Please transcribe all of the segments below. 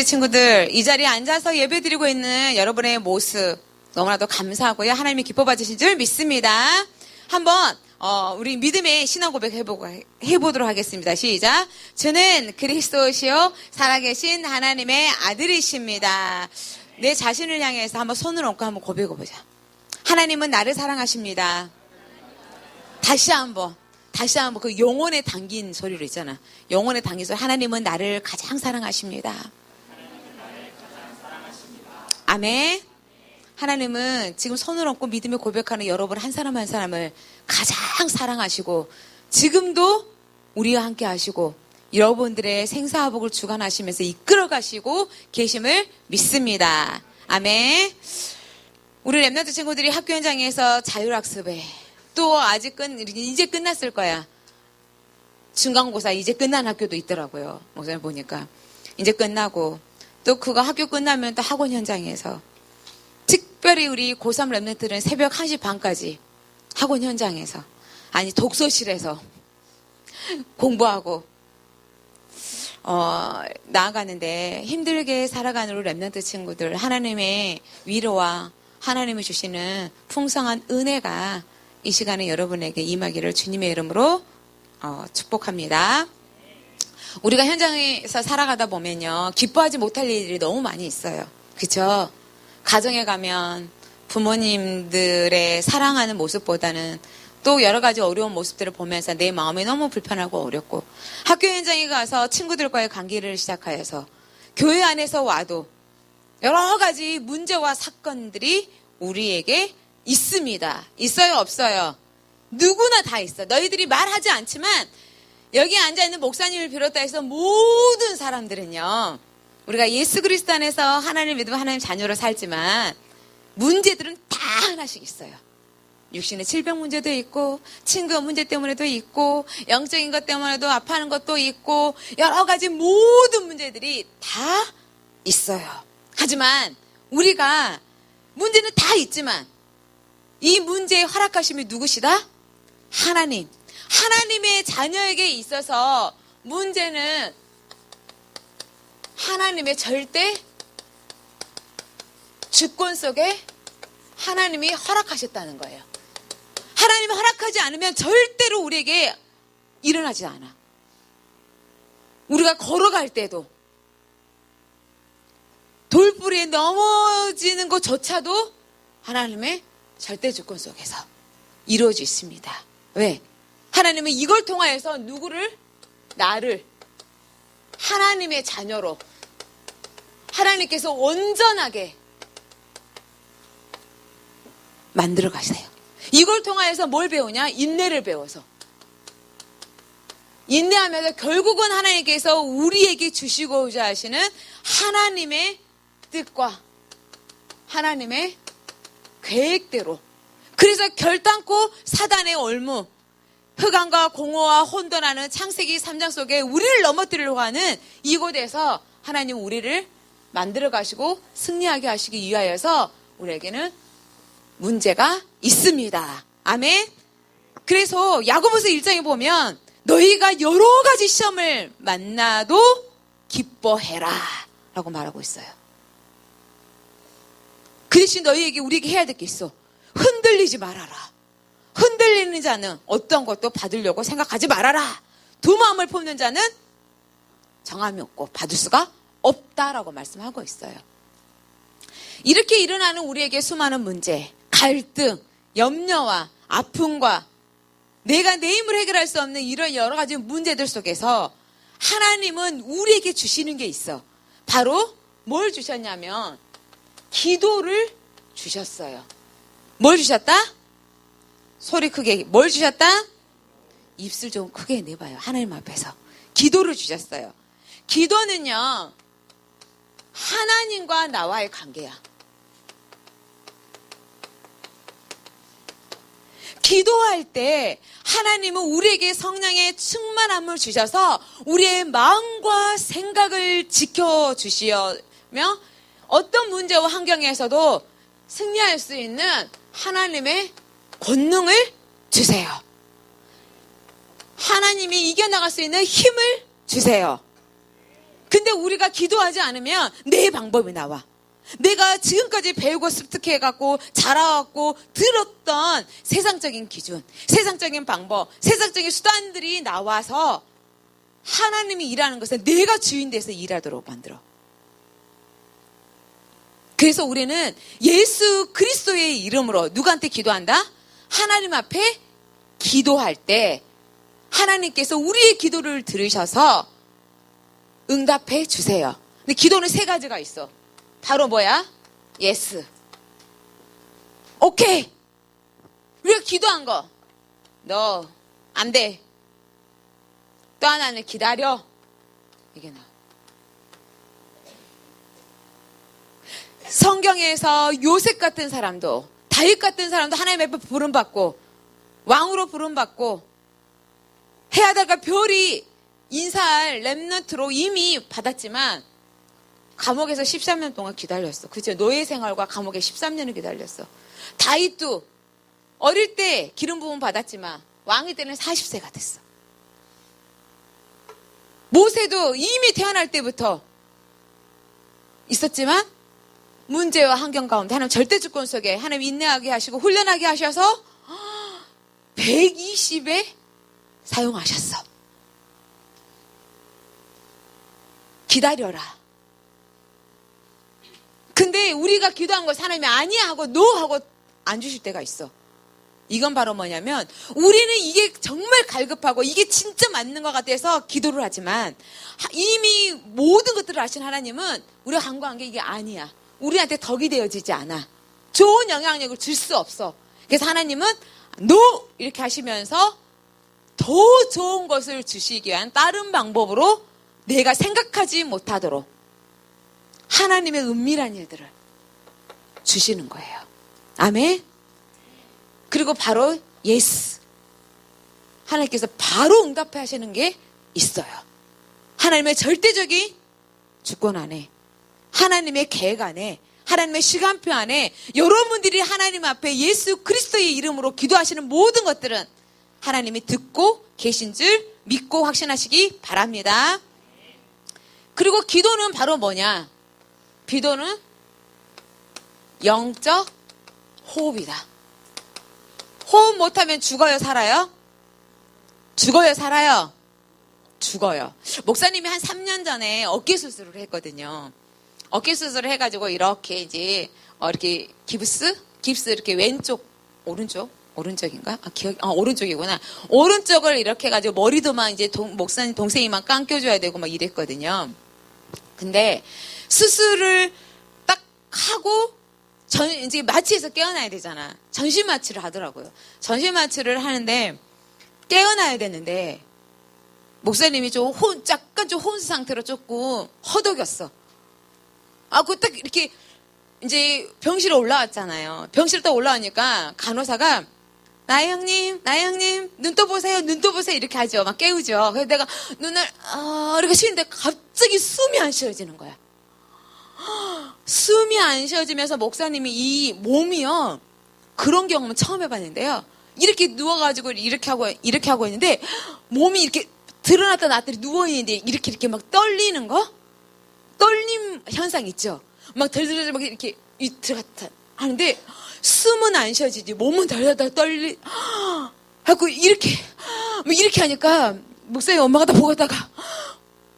친구들, 이 자리에 앉아서 예배드리고 있는 여러분의 모습 너무나도 감사하고요. 하나님이 기뻐 받으신 줄 믿습니다. 한번 우리 믿음의 신앙 고백 해보도록 하겠습니다. 시작. 저는 그리스도시요 살아계신 하나님의 아들이십니다. 내 자신을 향해서 한번 손을 얹고 한번 고백해보자. 하나님은 나를 사랑하십니다. 다시 한번 그 영혼에 담긴 소리로 있잖아. 영혼에 담긴 소리. 하나님은 나를 가장 사랑하십니다. 아멘. 하나님은 지금 손을 얹고 믿음에 고백하는 여러분 한 사람 한 사람을 가장 사랑하시고 지금도 우리와 함께 하시고 여러분들의 생사화복을 주관하시면서 이끌어 가시고 계심을 믿습니다. 아멘. 우리 랩런트 친구들이 학교 현장에서 자율학습에 또 이제 끝났을 거야. 중간고사 이제 끝난 학교도 있더라고요. 목사님 보니까 이제 끝나고 또 그거 학교 끝나면 또 학원 현장에서 특별히 우리 고3 랩런트들은 새벽 1시 반까지 학원 현장에서 아니 독서실에서 공부하고 나아가는데 힘들게 살아가는 우리 랩런트 친구들 하나님의 위로와 하나님이 주시는 풍성한 은혜가 이 시간에 여러분에게 임하기를 주님의 이름으로 축복합니다. 우리가 현장에서 살아가다 보면요. 기뻐하지 못할 일이 너무 많이 있어요. 그렇죠? 가정에 가면 부모님들의 사랑하는 모습보다는 또 여러 가지 어려운 모습들을 보면서 내 마음이 너무 불편하고 어렵고 학교 현장에 가서 친구들과의 관계를 시작하여서 교회 안에서 와도 여러 가지 문제와 사건들이 우리에게 있습니다. 있어요? 없어요? 누구나 다 있어. 너희들이 말하지 않지만 여기 앉아있는 목사님을 비롯해서 모든 사람들은요. 우리가 예수 그리스도 안에서 하나님을 믿으면 하나님 자녀로 살지만 문제들은 다 하나씩 있어요. 육신의 질병 문제도 있고 친구 문제 때문에도 있고 영적인 것 때문에도 아파하는 것도 있고 여러 가지 모든 문제들이 다 있어요. 하지만 우리가 문제는 다 있지만 이 문제에 허락하심이 누구시다? 하나님. 하나님의 자녀에게 있어서 문제는 하나님의 절대 주권 속에 하나님이 허락하셨다는 거예요. 하나님이 허락하지 않으면 절대로 우리에게 일어나지 않아. 우리가 걸어갈 때도 돌부리에 넘어지는 것조차도 하나님의 절대 주권 속에서 이루어져 있습니다. 왜? 하나님은 이걸 통하여서 누구를? 나를 하나님의 자녀로 하나님께서 온전하게 만들어 가세요. 이걸 통하여서 뭘 배우냐? 인내를 배워서. 인내하면서 결국은 하나님께서 우리에게 주시고자 하시는 하나님의 뜻과 하나님의 계획대로. 그래서 결단코 사단의 올무, 흑암과 공허와 혼돈하는 창세기 3장 속에 우리를 넘어뜨리려고 하는 이곳에서 하나님 우리를 만들어 가시고 승리하게 하시기 위하여서 우리에게는 문제가 있습니다. 아멘. 그래서 야고보서 1장에 보면 너희가 여러 가지 시험을 만나도 기뻐해라 라고 말하고 있어요. 그 대신 너희에게 우리에게 해야 될 게 있어. 흔들리지 말아라. 흔들리는 자는 어떤 것도 받으려고 생각하지 말아라. 두 마음을 품는 자는 정함이 없고 받을 수가 없다라고 말씀하고 있어요. 이렇게 일어나는 우리에게 수많은 문제, 갈등, 염려와 아픔과 내가 내 힘으로 해결할 수 없는 이런 여러 가지 문제들 속에서 하나님은 우리에게 주시는 게 있어. 바로 뭘 주셨냐면 기도를 주셨어요. 뭘 주셨다? 소리 크게. 뭘 주셨다? 입술 좀 크게 내봐요. 하나님 앞에서. 기도를 주셨어요. 기도는요. 하나님과 나와의 관계야. 기도할 때 하나님은 우리에게 성령의 충만함을 주셔서 우리의 마음과 생각을 지켜주시며 어떤 문제와 환경에서도 승리할 수 있는 하나님의 권능을 주세요. 하나님이 이겨나갈 수 있는 힘을 주세요. 근데 우리가 기도하지 않으면 내 방법이 나와. 내가 지금까지 배우고 습득해갖고 자라왔고 들었던 세상적인 기준, 세상적인 방법, 세상적인 수단들이 나와서 하나님이 일하는 것을 내가 주인 돼서 일하도록 만들어. 그래서 우리는 예수 그리스도의 이름으로 누구한테 기도한다? 하나님 앞에 기도할 때 하나님께서 우리의 기도를 들으셔서 응답해 주세요. 근데 기도는 세 가지가 있어. 바로 뭐야? 예스. 오케이. 우리가 기도한 거. 너 안 돼. 또 하나는 기다려. 이게 나. 성경에서 요셉 같은 사람도, 다윗 같은 사람도 하나님 앞에 부름받고 왕으로 부름받고 해야 될까 별이 인사할 렘넌트로 이미 받았지만 감옥에서 13년 동안 기다렸어. 그죠? 노예 생활과 감옥에 13년을 기다렸어. 다윗도 어릴 때 기름 부음 받았지만 왕이 때는 40세가 됐어. 모세도 이미 태어날 때부터 있었지만 문제와 환경 가운데 하나님 절대 주권 속에 하나님 인내하게 하시고 훈련하게 하셔서 120에 사용하셨어. 기다려라. 근데 우리가 기도한 걸 하나님이 아니야 하고 노 하고 안 주실 때가 있어. 이건 바로 뭐냐면 우리는 이게 정말 갈급하고 이게 진짜 맞는 것 같아서 기도를 하지만 이미 모든 것들을 아신 하나님은 우리가 간구한 게 이게 아니야. 우리한테 덕이 되어지지 않아. 좋은 영향력을 줄 수 없어. 그래서 하나님은 노 이렇게 하시면서 더 좋은 것을 주시기 위한 다른 방법으로 내가 생각하지 못하도록 하나님의 은밀한 일들을 주시는 거예요. 아멘. 그리고 바로 예스. 하나님께서 바로 응답해 하시는 게 있어요. 하나님의 절대적인 주권 안에, 하나님의 계획 안에, 하나님의 시간표 안에 여러분들이 하나님 앞에 예수 그리스도의 이름으로 기도하시는 모든 것들은 하나님이 듣고 계신 줄 믿고 확신하시기 바랍니다. 그리고 기도는 바로 뭐냐? 기도는 영적 호흡이다. 호흡 못하면 죽어요, 살아요? 죽어요, 살아요? 죽어요. 목사님이 한 3년 전에 어깨 수술을 했거든요. 어깨 수술을 해가지고 이렇게 이제 이렇게 깁스 이렇게 왼쪽, 오른쪽인가? 오른쪽이구나. 오른쪽을 이렇게 해가지고 머리도 막 이제 목사님 동생이 막 감겨줘야 되고 막 이랬거든요. 근데 수술을 딱 하고 이제 마취해서 깨어나야 되잖아. 전신 마취를 하더라고요. 전신 마취를 하는데 깨어나야 되는데 목사님이 약간 좀 혼수 상태로 조금 허덕였어. 그 딱 이렇게 이제 병실에 올라왔잖아요. 병실에 딱 올라오니까 간호사가 나의 형님 눈 떠보세요 이렇게 하죠. 막 깨우죠. 그래서 내가 눈을 이렇게 쉬는데 갑자기 숨이 안 쉬어지는 거야. 숨이 안 쉬어지면서 목사님이 이 몸이요, 그런 경험은 처음 해봤는데요. 이렇게 누워가지고 이렇게 하고 있는데 몸이 이렇게 드러났다 놨더니 누워있는데 이렇게 막 떨리는 거? 떨림 현상 있죠? 막 덜덜덜 막 이렇게 들어갔다 하는데 숨은 안 쉬어지지 몸은 덜덜덜 하고 이렇게 하니까 목사님 엄마가 다 보고 있다가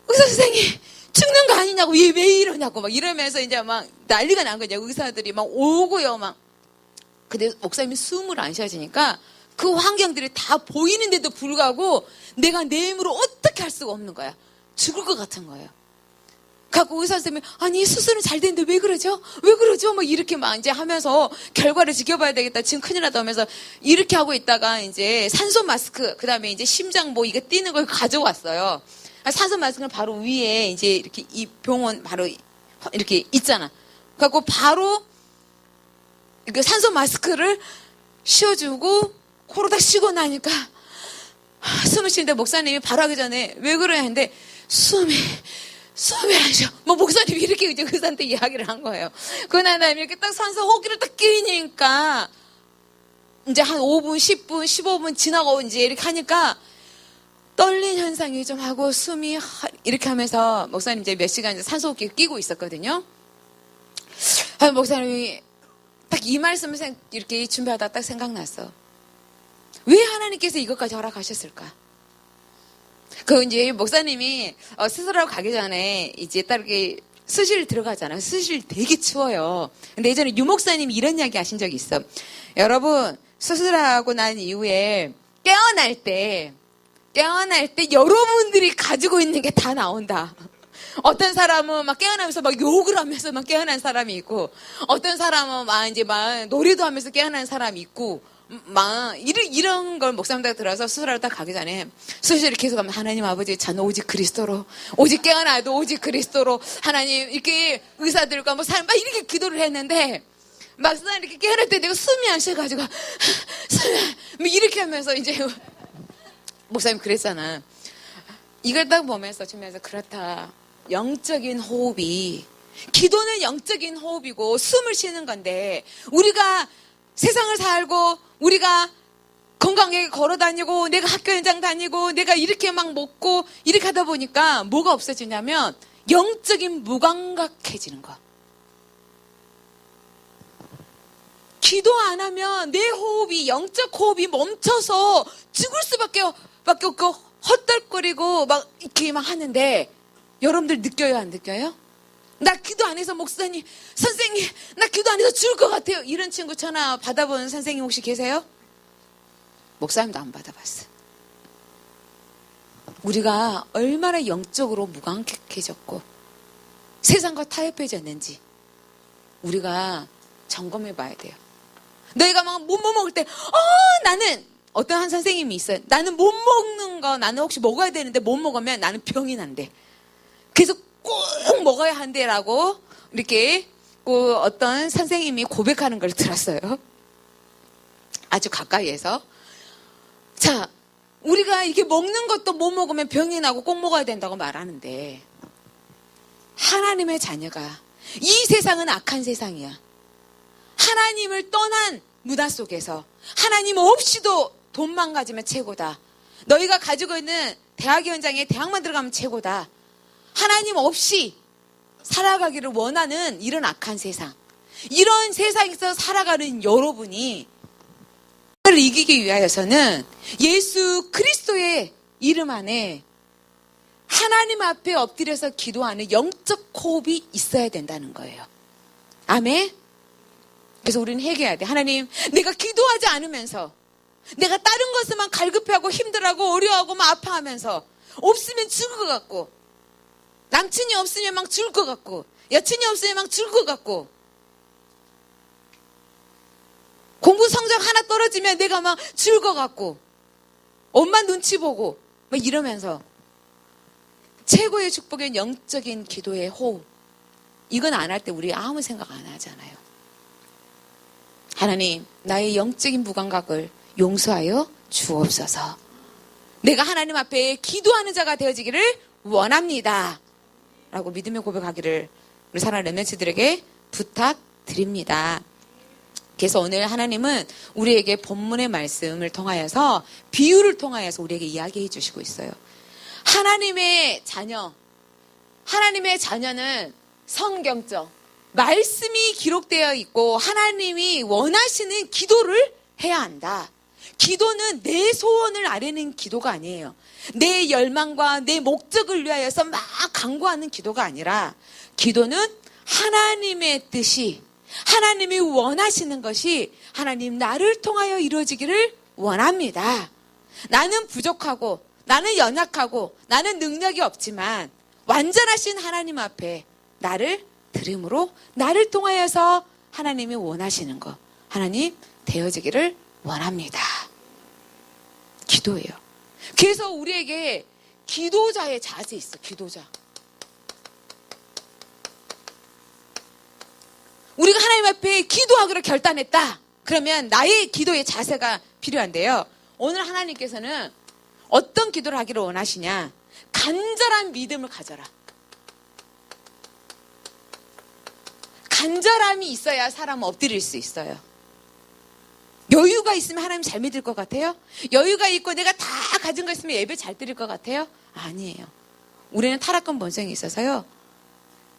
의사 선생님 죽는 거 아니냐고 왜 이러냐고 막 이러면서 이제 막 난리가 난 거죠. 의사들이 막 오고요 막. 근데 목사님이 숨을 안 쉬어지니까 그 환경들이 다 보이는데도 불구하고 내가 내 힘으로 어떻게 할 수가 없는 거야. 죽을 것 같은 거예요. 갖고 의사 선생님이 아니 수술은 잘 됐는데 왜 그러죠? 막 이렇게 막 이제 하면서 결과를 지켜봐야 되겠다. 지금 큰일 났다 하면서 이렇게 하고 있다가 이제 산소 마스크 그다음에 이제 심장 뭐 이거 뛰는 걸 가져왔어요. 산소 마스크는 바로 위에 이제 이렇게 이 병원 바로 이렇게 있잖아. 갖고 바로 그 산소 마스크를 씌워주고 코로 딱 쉬고 나니까 숨을 쉬는데 목사님이 바로 하기 전에 왜 그러냐 했는데 숨이 안 쉬어. 뭐 목사님이 이렇게 이제 의사한테 이야기를 한 거예요. 그날 다음에 이렇게 딱 산소 호흡기를 딱 끼니까 이제 한 5분, 10분, 15분 지나고 이제 이렇게 하니까 떨린 현상이 좀 하고 숨이 이렇게 하면서 목사님 이제 몇 시간 이제 산소호흡기 끼고 있었거든요. 목사님이 딱 이 말씀을 이렇게 준비하다 딱 생각났어. 왜 하나님께서 이것까지 허락하셨을까? 그 이제 목사님이 스스로하고 가기 전에 이제 딱 이렇게 수실 들어가잖아요. 수실 되게 추워요. 근데 예전에 유 목사님이 이런 이야기 하신 적이 있어. 여러분, 수술하고 난 이후에 깨어날 때 여러분들이 가지고 있는 게 다 나온다. 어떤 사람은 막 깨어나면서 막 욕을 하면서 막 깨어난 사람이 있고, 어떤 사람은 막 노래도 하면서 깨어난 사람이 있고, 이런 걸 목사님들 들어서 수술하러 딱 가기 전에 수술을 계속 하면 하나님 아버지 저는 오직 그리스도로, 오직 깨어나도 오직 그리스도로, 하나님 이렇게 의사들과 뭐 사람 막 이렇게 기도를 했는데, 막상 이렇게 깨어날 때 내가 숨이 안 쉬어가지고 숨이 이렇게 하면서 이제 목사님 그랬잖아. 이걸 딱 보면서 주면서 그렇다. 영적인 호흡이, 기도는 영적인 호흡이고 숨을 쉬는 건데, 우리가 세상을 살고 우리가 건강하게 걸어다니고 내가 학교 현장 다니고 내가 이렇게 막 먹고 이렇게 하다 보니까 뭐가 없어지냐면 영적인 무감각해지는 거. 기도 안 하면 내 호흡이, 영적 호흡이 멈춰서 죽을 수밖에 없고 헛덜거리고 막 이렇게 막 하는데, 여러분들 느껴요, 안 느껴요? 나 기도 안 해서 목사님, 선생님, 나 기도 안 해서 죽을 것 같아요. 이런 친구 전화 받아본 선생님 혹시 계세요? 목사님도 안 받아봤어. 우리가 얼마나 영적으로 무감각해졌고 세상과 타협해졌는지 우리가 점검해 봐야 돼요. 너희가 막 못 먹을 때, 나는 어떤 한 선생님이 있어요. 나는 못 먹는 거, 나는 혹시 먹어야 되는데 못 먹으면 나는 병이 난대. 그래서 꼭 먹어야 한대라고 이렇게 어떤 선생님이 고백하는 걸 들었어요. 아주 가까이에서. 자, 우리가 이렇게 먹는 것도 못 먹으면 병이 나고 꼭 먹어야 된다고 말하는데, 하나님의 자녀가, 이 세상은 악한 세상이야. 하나님을 떠난 문화 속에서 하나님 없이도 돈만 가지면 최고다. 너희가 가지고 있는 대학 현장에 대학만 들어가면 최고다. 하나님 없이 살아가기를 원하는 이런 악한 세상, 이런 세상에서 살아가는 여러분이 그를 이기기 위하여서는 예수 그리스도의 이름 안에 하나님 앞에 엎드려서 기도하는 영적 호흡이 있어야 된다는 거예요. 아멘. 그래서 우리는 회개해야 돼. 하나님, 내가 기도하지 않으면서, 내가 다른 것에만 갈급해하고 힘들어하고 어려워하고 막 아파하면서, 없으면 죽을 것 같고, 남친이 없으면 막 죽을 것 같고, 여친이 없으면 막 죽을 것 같고, 공부 성적 하나 떨어지면 내가 막 죽을 것 같고, 엄마 눈치 보고 막 이러면서, 최고의 축복인 영적인 기도의 호흡, 이건 안 할 때 우리 아무 생각 안 하잖아요. 하나님, 나의 영적인 무감각을 용서하여 주옵소서. 내가 하나님 앞에 기도하는 자가 되어지기를 원합니다. 라고 믿음의 고백하기를 우리 사랑하는 렘넌트들에게 부탁드립니다. 그래서 오늘 하나님은 우리에게 본문의 말씀을 통하여서, 비유를 통하여서 우리에게 이야기해 주시고 있어요. 하나님의 자녀는 성경적 말씀이 기록되어 있고 하나님이 원하시는 기도를 해야 한다. 기도는 내 소원을 아뢰는 기도가 아니에요. 내 열망과 내 목적을 위하여서 막 간구하는 기도가 아니라, 기도는 하나님의 뜻이, 하나님이 원하시는 것이 하나님 나를 통하여 이루어지기를 원합니다. 나는 부족하고 나는 연약하고 나는 능력이 없지만 완전하신 하나님 앞에 나를 드림으로 나를 통하여서 하나님이 원하시는 것, 하나님 되어지기를 원합니다. 기도예요. 그래서 우리에게 기도자의 자세 있어. 기도자. 우리가 하나님 앞에 기도하기로 결단했다. 그러면 나의 기도의 자세가 필요한데요. 오늘 하나님께서는 어떤 기도를 하기를 원하시냐? 간절한 믿음을 가져라. 간절함이 있어야 사람은 엎드릴 수 있어요. 여유가 있으면 하나님 잘 믿을 것 같아요? 여유가 있고 내가 다 가진 거 있으면 예배 잘 드릴 것 같아요? 아니에요. 우리는 타락한 본성이 있어서요.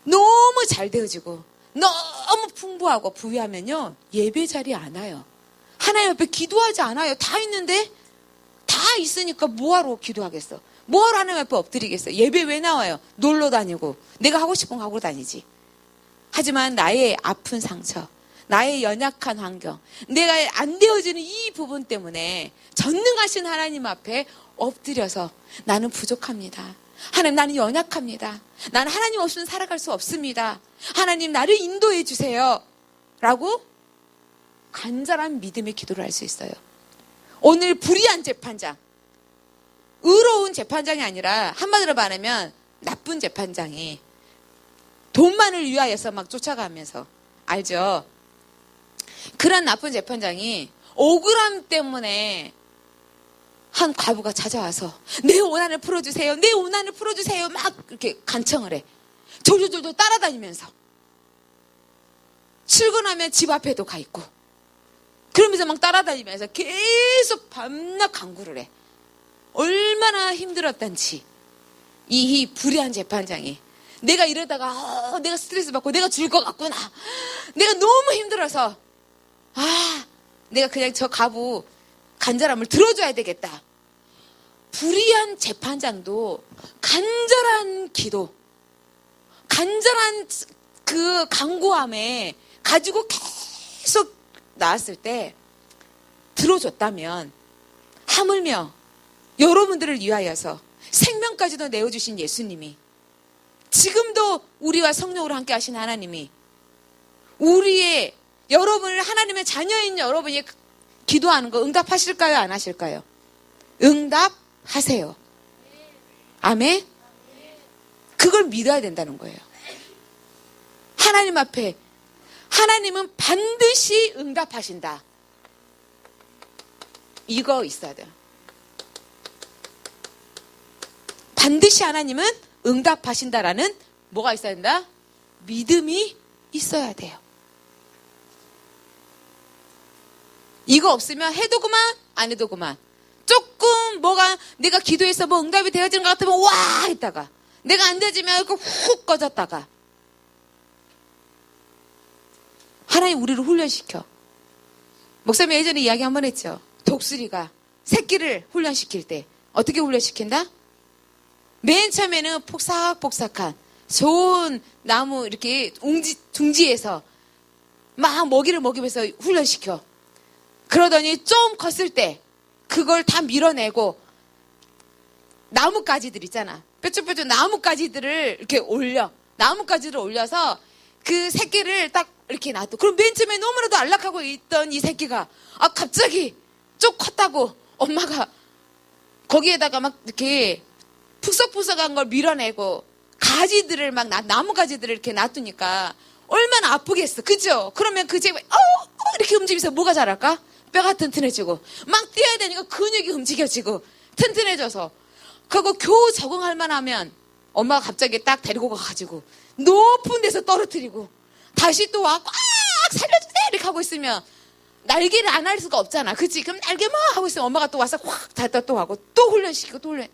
너무 잘 되어지고 너무 풍부하고 부유하면요. 예배 자리에 안 와요. 하나님 앞에 기도하지 않아요. 다 있는데 다 있으니까 뭐하러 기도하겠어. 뭐하러 하나님 앞에 엎드리겠어. 예배 왜 나와요? 놀러 다니고 내가 하고 싶은 거 하고 다니지. 하지만 나의 아픈 상처, 나의 연약한 환경, 내가 안 되어지는 이 부분 때문에 전능하신 하나님 앞에 엎드려서 나는 부족합니다. 하나님, 나는 연약합니다. 나는 하나님 없이는 살아갈 수 없습니다. 하나님, 나를 인도해 주세요. 라고 간절한 믿음의 기도를 할 수 있어요. 오늘 불의한 재판장, 의로운 재판장이 아니라 한마디로 말하면 나쁜 재판장이 돈만을 위하여서 막 쫓아가면서, 알죠? 그런 나쁜 재판장이 억울함 때문에 한 과부가 찾아와서 내 원한을 풀어주세요. 내 원한을 풀어주세요. 막 이렇게 간청을 해. 졸졸졸 따라다니면서 출근하면 집 앞에도 가 있고 그러면서 막 따라다니면서 계속 밤낮 간구를 해. 얼마나 힘들었던지 이 불의한 재판장이 내가 이러다가 내가 스트레스 받고 내가 죽을 것 같구나. 내가 너무 힘들어서 내가 그냥 저 과부 간절함을 들어줘야 되겠다. 불의한 재판장도 간절한 기도, 간절한 그 간구함에 가지고 계속 나왔을 때 들어줬다면 하물며 여러분들을 위하여서 생명까지도 내어주신 예수님이 지금도 우리와 성령으로 함께 하신 하나님이 우리의 여러분을 하나님의 자녀인 여러분이 기도하는 거 응답하실까요? 안 하실까요? 응답하세요. 아멘? 그걸 믿어야 된다는 거예요. 하나님 앞에 하나님은 반드시 응답하신다. 이거 있어야 돼요. 반드시 하나님은 응답하신다라는 뭐가 있어야 된다? 믿음이 있어야 돼요. 이거 없으면 해도 그만, 안 해도 그만. 조금 뭐가 내가 기도해서 뭐 응답이 되어지는 것 같으면 와 했다가 내가 안 되어지면 훅 꺼졌다가 하나님 우리를 훈련시켜. 목사님 예전에 이야기 한번 했죠. 독수리가 새끼를 훈련시킬 때 어떻게 훈련시킨다? 맨 처음에는 폭삭폭삭한 좋은 나무 이렇게 둥지에서 막 먹이를 먹이면서 훈련시켜. 그러더니 좀 컸을 때 그걸 다 밀어내고 나뭇가지들 있잖아. 뾰족뾰족 나뭇가지들을 이렇게 올려. 나뭇가지를 올려서 그 새끼를 딱 이렇게 놔둬. 그럼 맨 처음에 너무나도 안락하고 있던 이 새끼가 갑자기 쭉 컸다고 엄마가 거기에다가 막 이렇게 푹석푹석한 걸 밀어내고 가지들을 막 나뭇가지들을 이렇게 놔두니까 얼마나 아프겠어. 그죠? 그러면 그 새끼가 이렇게 움직이면서 뭐가 자랄까? 뼈가 튼튼해지고 막 뛰어야 되니까 근육이 움직여지고 튼튼해져서 그거 겨우 적응할 만하면 엄마가 갑자기 딱 데리고 가가지고 높은 데서 떨어뜨리고 다시 또 와 꽉 살려주세요 이렇게 하고 있으면 날개를 안 할 수가 없잖아. 그치? 그럼 날개만 하고 있으면 엄마가 또 와서 확 닫다 또 하고 또 훈련시키고 또 훈련.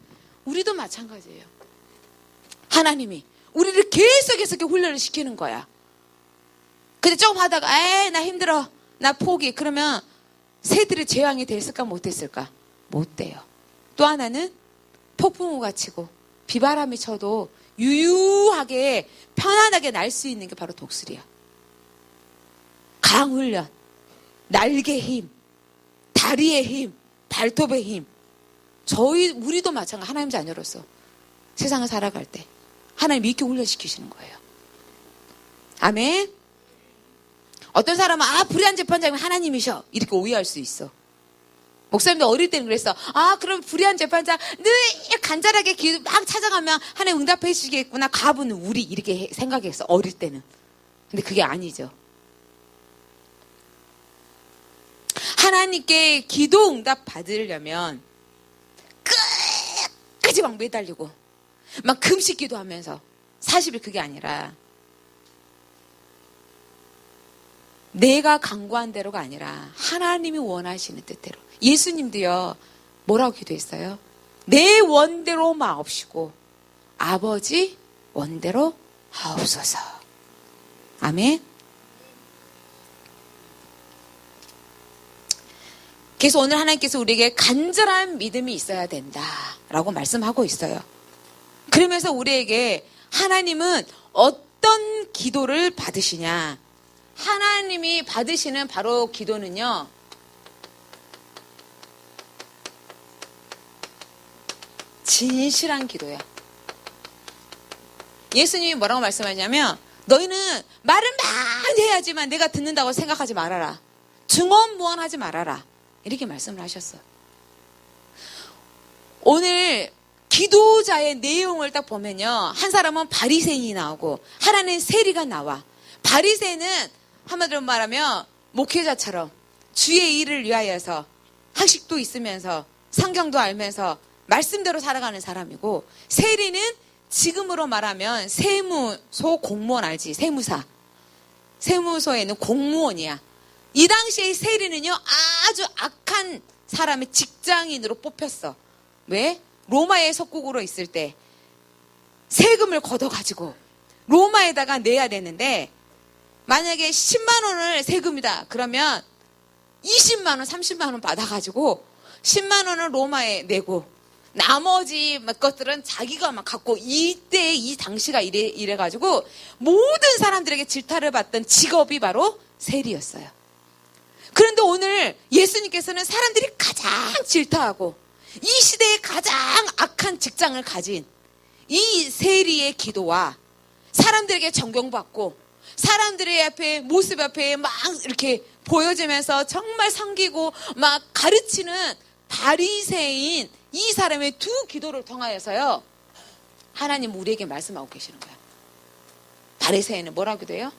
우리도 마찬가지예요. 하나님이 우리를 계속해서 이렇게 훈련을 시키는 거야. 근데 조금 하다가 나 힘들어 나 포기. 그러면 새들의 제왕이 됐을까 못했을까? 못 돼요. 또 하나는 폭풍우가 치고 비바람이 쳐도 유유하게 편안하게 날 수 있는 게 바로 독수리야. 강훈련, 날개 힘, 다리의 힘, 발톱의 힘. 우리도 마찬가지. 하나님 자녀로서 세상을 살아갈 때 하나님 이렇게 훈련시키시는 거예요. 아멘. 어떤 사람은 불의한 재판장이 하나님이셔 이렇게 오해할 수 있어. 목사님도 어릴 때는 그랬어. 그럼 불의한 재판장 늘 간절하게 기도 막 찾아가면 하나님 응답해 주시겠구나. 과부는 우리 이렇게 생각했어. 어릴 때는. 근데 그게 아니죠. 하나님께 기도 응답 받으려면 끝까지 막 매달리고 막 금식 기도하면서 40일 그게 아니라 내가 간구한 대로가 아니라 하나님이 원하시는 뜻대로. 예수님도요 뭐라고 기도했어요? 내 원대로 마옵시고 아버지 원대로 하옵소서. 아멘. 그래서 오늘 하나님께서 우리에게 간절한 믿음이 있어야 된다라고 말씀하고 있어요. 그러면서 우리에게 하나님은 어떤 기도를 받으시냐. 하나님이 받으시는 바로 기도는요, 진실한 기도야. 예수님이 뭐라고 말씀하냐면, 너희는 말은 많이 해야지만 내가 듣는다고 생각하지 말아라. 중언부언하지 말아라. 이렇게 말씀을 하셨어. 오늘 기도자의 내용을 딱 보면요, 한 사람은 바리새인이 나오고 하나는 세리가 나와. 바리새인은 한마디로 말하면 목회자처럼 주의 일을 위하여서 학식도 있으면서 성경도 알면서 말씀대로 살아가는 사람이고, 세리는 지금으로 말하면 세무소 공무원 알지? 세무사. 세무소에 있는 공무원이야. 이 당시에 세리는요, 아주 악한 사람의 직장인으로 뽑혔어. 왜? 로마의 속국으로 있을 때 세금을 걷어가지고 로마에다가 내야 되는데, 만약에 10만 원을 세금이다 그러면 20만 원, 30만 원 받아가지고 10만 원을 로마에 내고 나머지 것들은 자기가 막 갖고, 이때 이 당시가 이래가지고 모든 사람들에게 질타를 받던 직업이 바로 세리였어요. 그런데 오늘 예수님께서는 사람들이 가장 질타하고 이 시대에 가장 악한 직장을 가진 이 세리의 기도와 사람들에게 존경받고 사람들의 앞에, 모습 앞에 막 이렇게 보여지면서 정말 섬기고 막 가르치는 바리새인 이 사람의 두 기도를 통하여서요, 하나님 우리에게 말씀하고 계시는 거예요. 바리새인은 뭐라고 기도해요?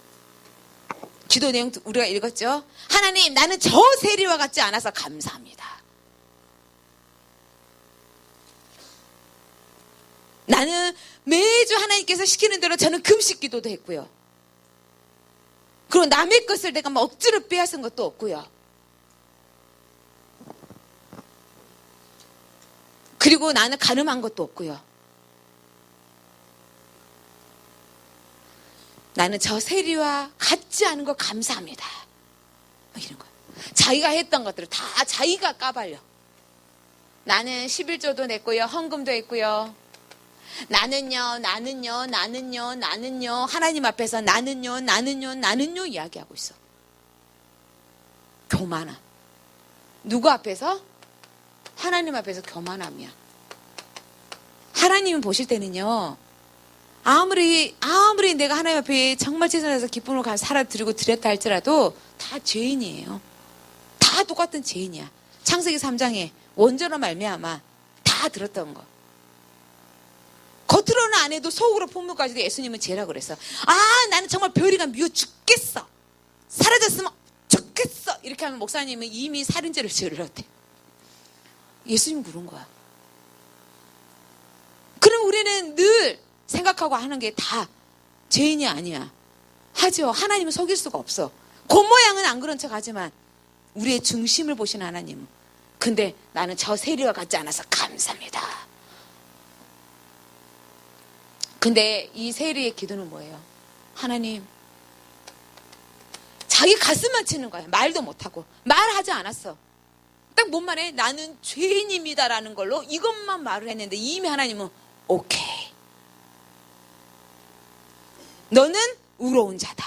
기도 내용 우리가 읽었죠? 하나님, 나는 저 세리와 같지 않아서 감사합니다. 나는 매주 하나님께서 시키는 대로 저는 금식 기도도 했고요. 그리고 남의 것을 내가 막 억지로 빼앗은 것도 없고요. 그리고 나는 가늠한 것도 없고요. 나는 저 세리와 같지 않은 거 감사합니다. 이런 거예요. 자기가 했던 것들을 다 자기가 까발려. 나는 11조도 냈고요. 헌금도 했고요. 나는요 하나님 앞에서 나는요 이야기하고 있어. 교만함. 누구 앞에서? 하나님 앞에서 교만함이야. 하나님은 보실 때는요, 아무리 내가 하나님 앞에 정말 최선에서 기쁨을 가서 살아드리고 드렸다 할지라도 다 죄인이에요. 다 똑같은 죄인이야. 창세기 3장에 원죄로 말미암아 다 들었던 거. 겉으로는 안 해도 속으로 폭로까지도 예수님은 죄라고 그랬어. 나는 정말 별이가 미워 죽겠어. 사라졌으면 좋겠어. 이렇게 하면 목사님은 이미 살인죄를 지으렸대. 예수님 그런 거야. 그럼 우리는 늘 생각하고 하는 게 다 죄인이 아니야. 하죠. 하나님은 속일 수가 없어. 겉모양은 안 그런 척 하지만 우리의 중심을 보시는 하나님은. 근데 나는 저 세리와 같지 않아서 감사합니다. 근데 이 세리의 기도는 뭐예요? 하나님, 자기 가슴만 치는 거야. 말도 못하고. 말하지 않았어. 딱 뭔 말해? 나는 죄인입니다라는 걸로 이것만 말을 했는데 이미 하나님은 오케이. 너는 의로운 자다.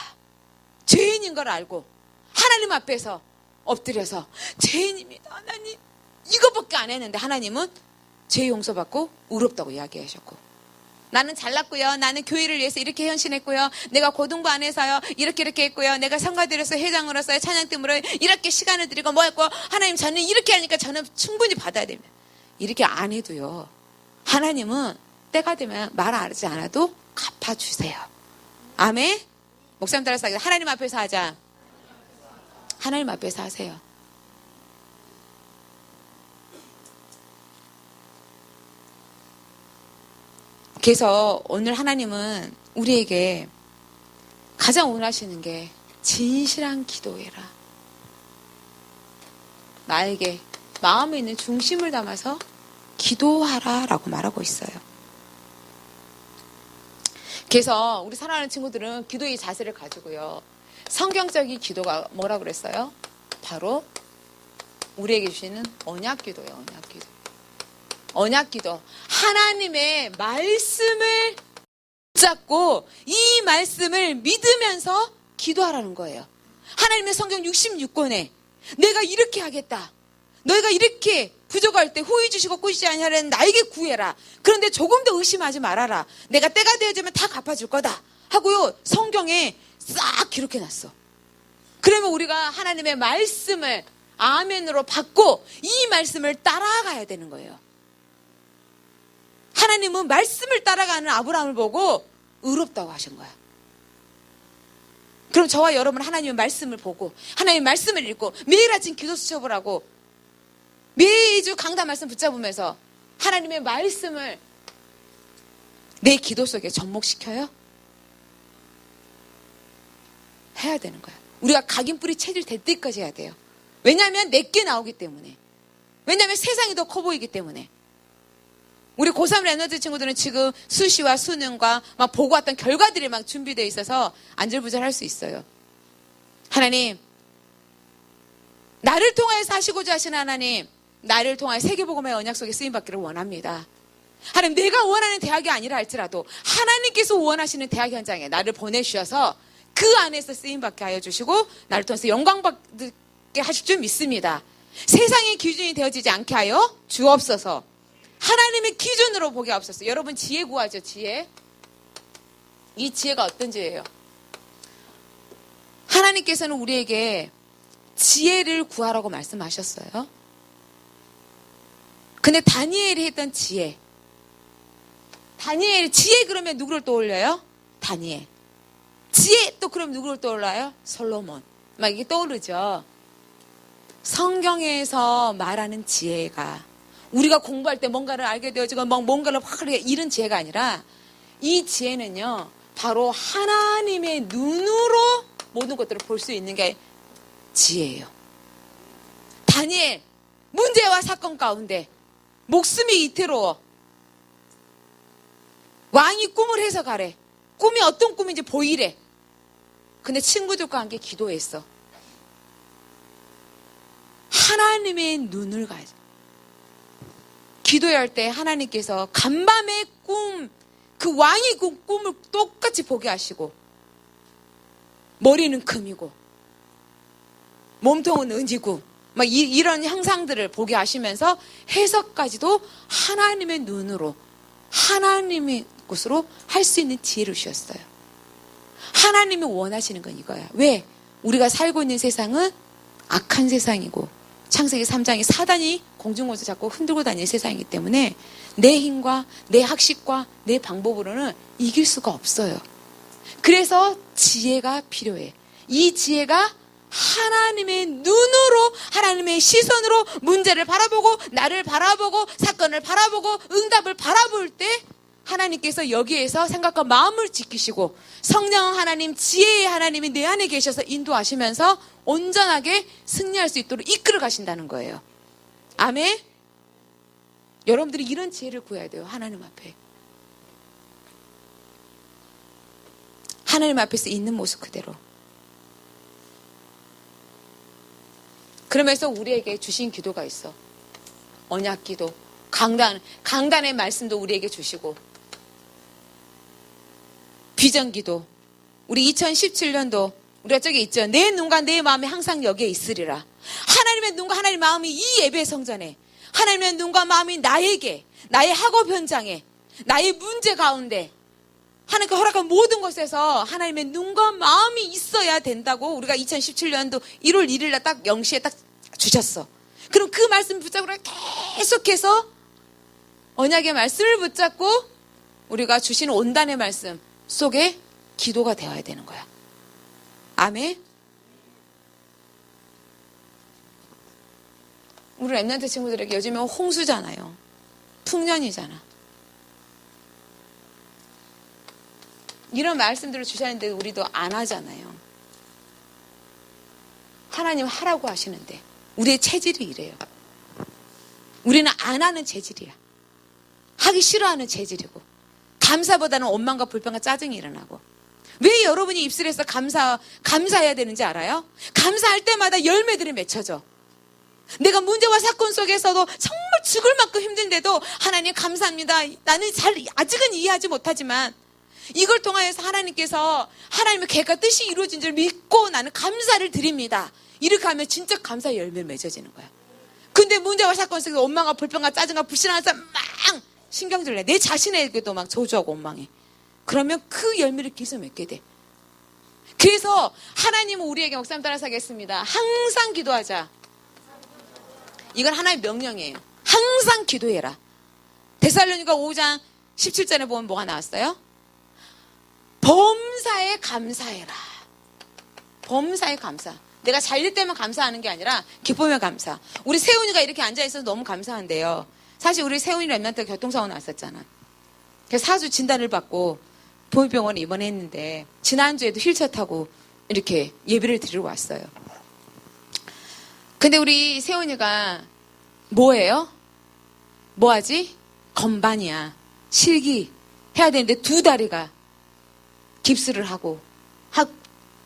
죄인인 걸 알고 하나님 앞에서 엎드려서 죄인입니다. 하나님. 이것밖에 안 했는데 하나님은 죄 용서받고 의롭다고 이야기하셨고, 나는 잘났고요. 나는 교회를 위해서 이렇게 헌신했고요. 내가 고등부 안 해서요. 이렇게 했고요. 내가 성가드려서 회장으로서요. 찬양팀으로 이렇게 시간을 드리고 뭐 했고, 하나님 저는 이렇게 하니까 저는 충분히 받아야 됩니다. 이렇게 안 해도요, 하나님은 때가 되면 말하지 않아도 갚아주세요. 아멘? 목사님 따라서 하겠습니다. 하나님 앞에서 하자. 하나님 앞에서 하세요. 그래서 오늘 하나님은 우리에게 가장 원하시는 게 진실한 기도해라. 나에게 마음에 있는 중심을 담아서 기도하라라고 말하고 있어요. 그래서 우리 사랑하는 친구들은 기도의 자세를 가지고요. 성경적인 기도가 뭐라고 그랬어요? 바로 우리에게 주시는 언약 기도예요. 언약 기도. 언약 기도. 하나님의 말씀을 붙잡고 이 말씀을 믿으면서 기도하라는 거예요. 하나님의 성경 66권에 내가 이렇게 하겠다. 너희가 이렇게 부족할 때 후히 주시고 꾸시지 아니하려는 나에게 구해라. 그런데 조금 더 의심하지 말아라. 내가 때가 되어지면 다 갚아줄 거다. 하고요. 성경에 싹 기록해놨어. 그러면 우리가 하나님의 말씀을 아멘으로 받고 이 말씀을 따라가야 되는 거예요. 하나님은 말씀을 따라가는 아브라함을 보고 의롭다고 하신 거야. 그럼 저와 여러분 하나님의 말씀을 보고 하나님의 말씀을 읽고 매일 아침 기도 수첩을 하고 매주 강단 말씀 붙잡으면서 하나님의 말씀을 내 기도 속에 접목시켜요? 해야 되는 거야. 우리가 각인뿌리 체질 될 때까지 해야 돼요. 왜냐하면 내게 나오기 때문에. 왜냐하면 세상이 더 커 보이기 때문에. 우리 고3 랩런트 친구들은 지금 수시와 수능과 막 보고 왔던 결과들이 막 준비되어 있어서 안절부절할 수 있어요. 하나님, 나를 통하여서 하시고자 하시는 하나님, 나를 통하여 세계복음의 언약 속에 쓰임받기를 원합니다. 하나님, 내가 원하는 대학이 아니라 할지라도 하나님께서 원하시는 대학 현장에 나를 보내주셔서 그 안에서 쓰임받게 하여 주시고 나를 통해서 영광받게 하실 줄 믿습니다. 세상의 기준이 되어지지 않게 하여 주옵소서. 하나님의 기준으로 보게 하옵소서. 여러분 지혜 구하죠. 지혜. 이 지혜가 어떤 지혜예요? 하나님께서는 우리에게 지혜를 구하라고 말씀하셨어요. 근데 다니엘이 했던 지혜. 지혜 그러면 누구를 떠올려요? 다니엘. 지혜 또 그럼 누구를 떠올라요? 솔로몬. 막 이게 떠오르죠. 성경에서 말하는 지혜가 우리가 공부할 때 뭔가를 알게 되어지고 뭔가를 확 이런 지혜가 아니라 이 지혜는요. 바로 하나님의 눈으로 모든 것들을 볼 수 있는 게 지혜예요. 다니엘 문제와 사건 가운데 목숨이 이태로워. 왕이 꿈을 해석하래. 꿈이 어떤 꿈인지 보이래. 근데 친구들과 함께 기도했어. 하나님의 눈을 가져. 기도할 때 하나님께서 간밤의 꿈, 그 왕이 그 꿈을 똑같이 보게 하시고 머리는 금이고 몸통은 은지고 막 이런 형상들을 보게 하시면서 해석까지도 하나님의 눈으로 하나님의 곳으로 할 수 있는 지혜를 주셨어요. 하나님이 원하시는 건 이거야. 왜? 우리가 살고 있는 세상은 악한 세상이고 창세기 3장에 사단이 공중권세 잡고 흔들고 다니는 세상이기 때문에 내 힘과 내 학식과 내 방법으로는 이길 수가 없어요. 그래서 지혜가 필요해. 이 지혜가 하나님의 눈으로 하나님의 시선으로 문제를 바라보고 나를 바라보고 사건을 바라보고 응답을 바라볼 때 하나님께서 여기에서 생각과 마음을 지키시고 성령 하나님 지혜의 하나님이 내 안에 계셔서 인도하시면서 온전하게 승리할 수 있도록 이끌어 가신다는 거예요. 아멘. 여러분들이 이런 지혜를 구해야 돼요. 하나님 앞에. 하나님 앞에서 있는 모습 그대로. 그러면서 우리에게 주신 기도가 있어. 언약 기도, 강단의 말씀도 우리에게 주시고 비전 기도. 우리 2017년도 우리가 저기 있죠. 내 눈과 내 마음이 항상 여기에 있으리라. 하나님의 눈과 하나님의 마음이 이 예배 성전에, 하나님의 눈과 마음이 나에게, 나의 학업 현장에, 나의 문제 가운데 하나님께 허락한 모든 것에서 하나님의 눈과 마음이 있어야 된다고 우리가 2017년도 1월 1일 날 딱 0시에 딱 주셨어. 그럼 그 말씀 붙잡고 계속해서 언약의 말씀을 붙잡고 우리가 주시는 온단의 말씀 속에 기도가 되어야 되는 거야. 아멘. 우리 랩런트 친구들에게 요즘에 홍수잖아요. 풍년이잖아. 이런 말씀들을 주셨는데 우리도 안 하잖아요. 하나님 하라고 하시는데 우리의 체질이 이래요. 우리는 안 하는 체질이야. 하기 싫어하는 체질이고, 감사보다는 원망과 불평과 짜증이 일어나고. 왜 여러분이 입술에서 감사해야 되는지 알아요? 감사할 때마다 열매들이 맺혀져. 내가 문제와 사건 속에서도 정말 죽을 만큼 힘든데도 하나님 감사합니다. 나는 아직은 이해하지 못하지만 이걸 통하여서 하나님께서 하나님의 계획과 뜻이 이루어진 줄 믿고 나는 감사를 드립니다. 이렇게 하면 진짜 감사의 열매를 맺어지는 거야. 근데 문제와 사건 속에서 원망과 불평과 짜증과 불신하면서 막 신경질 내. 내 자신에게도 막 저주하고 원망해. 그러면 그 열매를 계속 맺게 돼. 그래서 하나님은 우리에게 목사님 따라서 하겠습니다. 항상 기도하자. 이건 하나의 명령이에요. 항상 기도해라. 데살로니가 5장 17절에 보면 뭐가 나왔어요? 범사에 감사해라. 범사에 감사. 내가 잘릴 때만 감사하는 게 아니라 기쁨에 감사. 우리 세훈이가 이렇게 앉아있어서 너무 감사한데요. 사실 우리 세훈이 랩런트 교통사고 났었잖아. 그래서 사주 진단을 받고 보육병원에 입원했는데 지난주에도 휠체어 타고 이렇게 예배를 드리러 왔어요. 근데 우리 세훈이가 뭐예요? 뭐하지? 건반이야. 실기 해야 되는데 두 다리가 깁스를 하고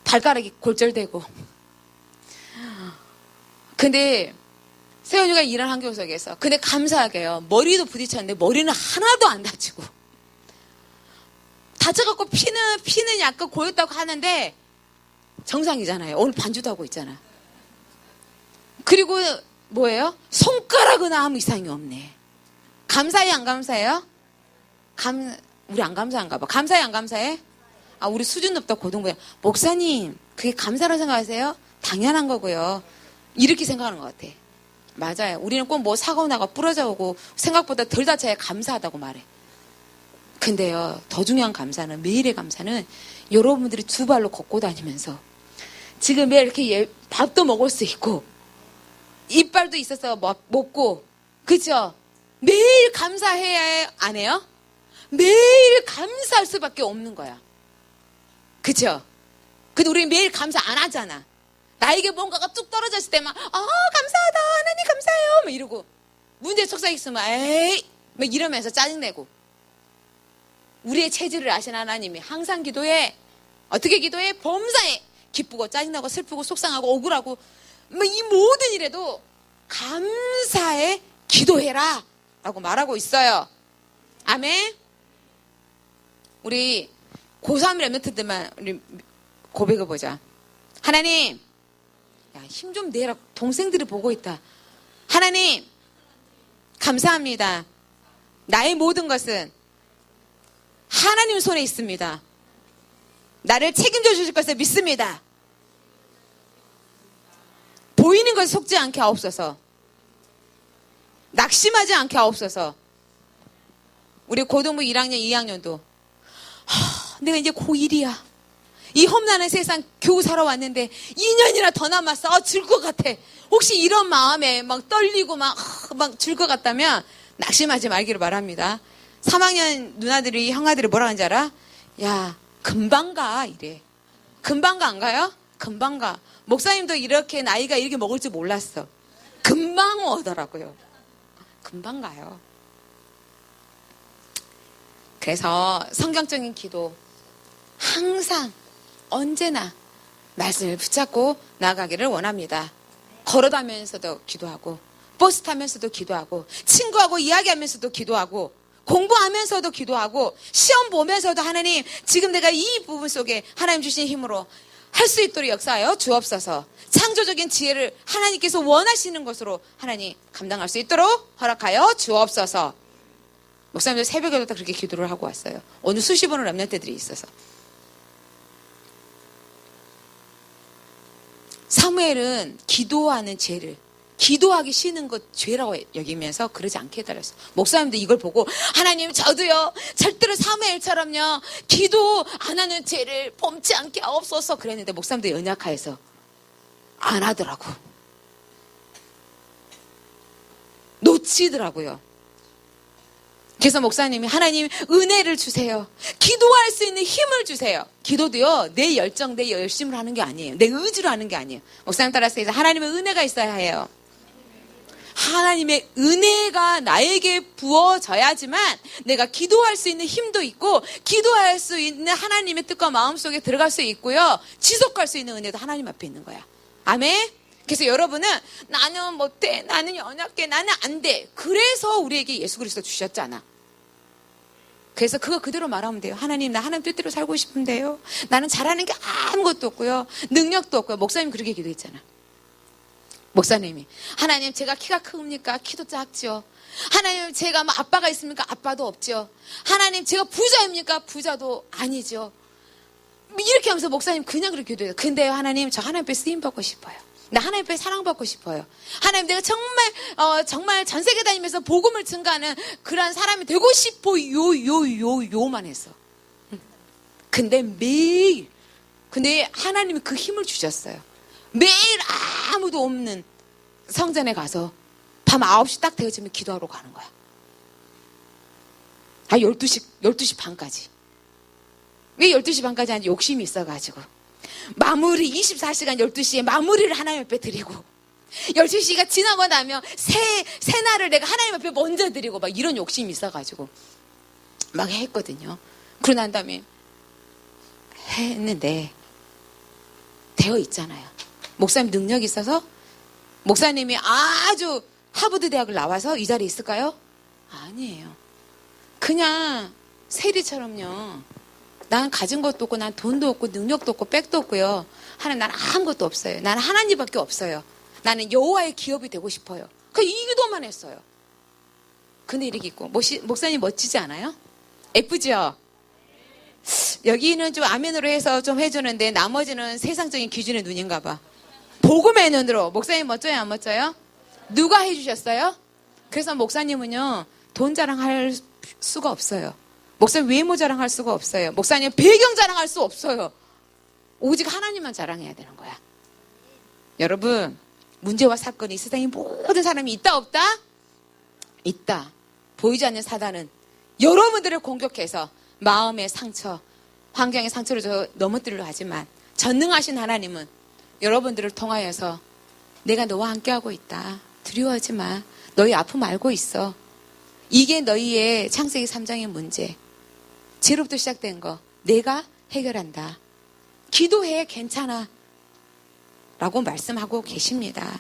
발가락이 골절되고. 근데 세훈이가 일한 한교석에서 근데 감사하게요. 머리도 부딪혔는데 머리는 하나도 안 다치고 다쳐갖고 피는 약간 고였다고 하는데 정상이잖아요. 오늘 반주도 하고 있잖아. 그리고 뭐예요? 손가락은 아무 이상이 없네. 감사해 안 감사해요? 우리 안 감사한가 봐. 감사해 안 감사해? 아, 우리 수준 높다 고등부야. 목사님 그게 감사라고 생각하세요? 당연한 거고요. 이렇게 생각하는 것 같아. 맞아요. 우리는 꼭 뭐 사고 나가 부러져 오고 생각보다 덜 다쳐야 감사하다고 말해. 근데요, 더 중요한 감사는, 매일의 감사는 여러분들이 두 발로 걷고 다니면서 지금 매일 이렇게 밥도 먹을 수 있고 이빨도 있어서 먹고, 그죠? 매일 감사해야 안 해요? 매일 감사할 수밖에 없는 거야. 그죠? 근데 우리 매일 감사 안 하잖아. 나에게 뭔가가 뚝 떨어졌을 때만 감사하다 하나님 감사해요 막 이러고, 문제 속삭 있으면 에이 막 이러면서 짜증내고. 우리의 체질을 아신 하나님이 항상 기도해. 어떻게 기도해? 범사에. 기쁘고 짜증나고 슬프고 속상하고 억울하고 뭐 이 모든 일에도 감사해 기도해라 라고 말하고 있어요. 아멘. 우리 고3 랩런트들만 우리 고백해보자. 하나님, 힘 좀 내라. 동생들이 보고 있다. 하나님 감사합니다. 나의 모든 것은 하나님 손에 있습니다. 나를 책임져 주실 것을 믿습니다. 보이는 것에 속지 않게 하옵소서. 낙심하지 않게 하옵소서. 우리 고등부 1학년 2학년도 내가 이제 고1이야. 이 험난한 세상 겨우 살아왔는데 2년이나 더 남았어. 줄 것 같아. 혹시 이런 마음에 막 떨리고 막 줄 것 같다면 낙심하지 말기를 바랍니다. 3학년 누나들이 형아들이 뭐라 하는지 알아? 야, 금방 가 이래. 금방 가 안 가요? 금방 가. 목사님도 이렇게 나이가 이렇게 먹을 줄 몰랐어. 금방 오더라고요. 금방 가요. 그래서 성경적인 기도 항상 언제나 말씀을 붙잡고 나아가기를 원합니다. 걸어다면서도 기도하고, 버스 타면서도 기도하고, 친구하고 이야기하면서도 기도하고, 공부하면서도 기도하고, 시험 보면서도 하나님 지금 내가 이 부분 속에 하나님 주신 힘으로 할 수 있도록 역사하여 주옵소서. 창조적인 지혜를 하나님께서 원하시는 것으로 하나님 감당할 수 있도록 허락하여 주옵소서. 목사님들 새벽에도 다 그렇게 기도를 하고 왔어요. 오늘 수십 번을 랩런트들이 있어서. 사무엘은 기도하는 죄를, 기도하기 싫은 것 죄라고 여기면서 그러지 않게 해달랬어. 목사님도 이걸 보고 하나님 저도요 절대로 사무엘처럼요 기도 안 하는 죄를 범치 않게 하옵소서 그랬는데 목사님도 연약하여서 안 하더라고. 놓치더라고요. 그래서 목사님이 하나님 은혜를 주세요. 기도할 수 있는 힘을 주세요. 기도도요 내 열정, 내 열심으로 하는 게 아니에요. 내 의지로 하는 게 아니에요. 목사님 따라서 하나님의 은혜가 있어야 해요. 하나님의 은혜가 나에게 부어져야지만 내가 기도할 수 있는 힘도 있고 기도할 수 있는 하나님의 뜻과 마음속에 들어갈 수 있고요. 지속할 수 있는 은혜도 하나님 앞에 있는 거야. 아멘. 그래서 여러분은 나는 못돼, 나는 연약해, 나는 안 돼. 그래서 우리에게 예수 그리스도 주셨잖아. 그래서 그거 그대로 말하면 돼요. 하나님, 나 하나님 뜻대로 살고 싶은데요. 나는 잘하는 게 아무것도 없고요. 능력도 없고요. 목사님 그렇게 기도했잖아. 목사님이 하나님 제가 키가 큽니까? 키도 작죠. 하나님 제가 뭐 아빠가 있습니까? 아빠도 없죠. 하나님 제가 부자입니까? 부자도 아니죠. 이렇게 하면서 목사님 그냥 그렇게 기도해요. 근데요 하나님 저 하나님 앞에 쓰임받고 싶어요. 나 하나님 앞에 사랑받고 싶어요. 하나님 내가 정말 전 세계 다니면서 복음을 증가하는 그런 사람이 되고 싶어요만 했어. 근데 하나님이 그 힘을 주셨어요. 매일 아무도 없는 성전에 가서 밤 9시 딱 되어지면 기도하러 가는 거야. 12시 반까지. 왜 12시 반까지 하는지 욕심이 있어가지고. 마무리 24시간 12시에 마무리를 하나님 앞에 드리고 12시가 지나고 나면 새 날을 내가 하나님 앞에 먼저 드리고 막 이런 욕심이 있어가지고 막 했거든요. 그러고 난 다음에 했는데 되어 있잖아요. 목사님 능력이 있어서 목사님이 아주 하버드 대학을 나와서 이 자리에 있을까요? 아니에요. 그냥 세리처럼요. 난 가진 것도 없고 난 돈도 없고 능력도 없고 백도 없고요. 하나님 나는 아무것도 없어요. 나는 하나님밖에 없어요. 나는 여호와의 기업이 되고 싶어요. 이 기도만 했어요. 근데 이렇게 있고 목사님 멋지지 않아요? 예쁘죠? 여기는 좀 아멘으로 해서 좀 해주는데 나머지는 세상적인 기준의 눈인가 봐. 복음의 눈으로 목사님 멋져요 안 멋져요? 누가 해주셨어요? 그래서 목사님은요 돈 자랑할 수가 없어요. 목사님 외모 자랑할 수가 없어요. 목사님 배경 자랑할 수 없어요. 오직 하나님만 자랑해야 되는 거야. 여러분 문제와 사건이 이 세상에 모든 사람이 있다 없다? 있다. 보이지 않는 사단은 여러분들을 공격해서 마음의 상처, 환경의 상처를 넘어뜨리려 하지만 전능하신 하나님은 여러분들을 통하여서 내가 너와 함께하고 있다. 두려워하지 마. 너희 아픔 알고 있어. 이게 너희의 창세기 3장의 문제. 죄로부터 시작된 거 내가 해결한다. 기도해 괜찮아. 라고 말씀하고 계십니다.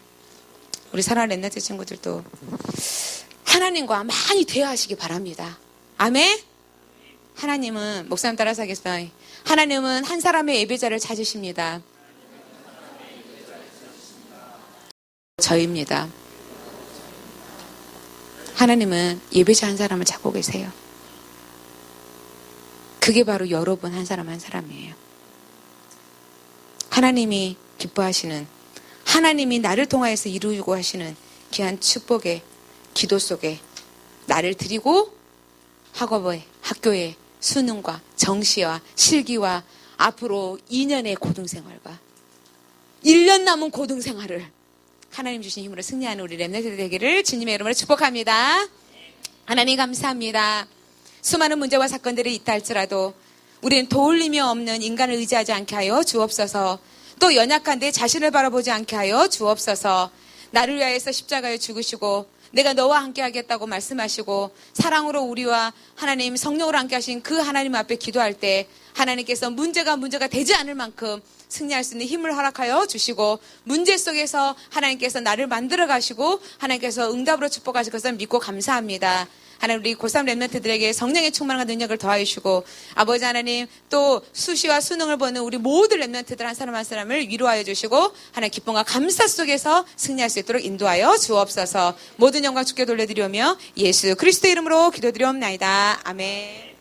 우리 사랑하는 랩런트 친구들도 하나님과 많이 대화하시기 바랍니다. 아멘? 하나님은 목사님 따라서 하겠어요. 하나님은 한 사람의 예배자를 찾으십니다. 저입니다. 하나님은 예배자 한 사람을 찾고 계세요. 그게 바로 여러분 한 사람 한 사람이에요. 하나님이 기뻐하시는, 하나님이 나를 통하여서 이루고 하시는 귀한 축복의 기도 속에 나를 드리고 학업에, 학교에 수능과 정시와 실기와 앞으로 2년의 고등생활과 1년 남은 고등생활을 하나님 주신 힘으로 승리하는 우리 랩런트 되기를 주님의 이름으로 축복합니다. 하나님 감사합니다. 수많은 문제와 사건들이 있다 할지라도 우리는 도울림이 없는 인간을 의지하지 않게 하여 주옵소서. 또 연약한 내 자신을 바라보지 않게 하여 주옵소서. 나를 위하여서 십자가에 죽으시고 내가 너와 함께 하겠다고 말씀하시고 사랑으로 우리와 하나님 성령으로 함께 하신 그 하나님 앞에 기도할 때 하나님께서 문제가 되지 않을 만큼 승리할 수 있는 힘을 허락하여 주시고 문제 속에서 하나님께서 나를 만들어 가시고 하나님께서 응답으로 축복하실 것을 믿고 감사합니다. 하나님 우리 고3 랩런트들에게 성령의 충만한 능력을 더하시고 아버지 하나님 또 수시와 수능을 보는 우리 모든 랩런트들 한 사람 한 사람을 위로하여 주시고 하나님 기쁨과 감사 속에서 승리할 수 있도록 인도하여 주옵소서. 모든 영광 주께 돌려드리오며 예수 그리스도 이름으로 기도드리옵나이다. 아멘.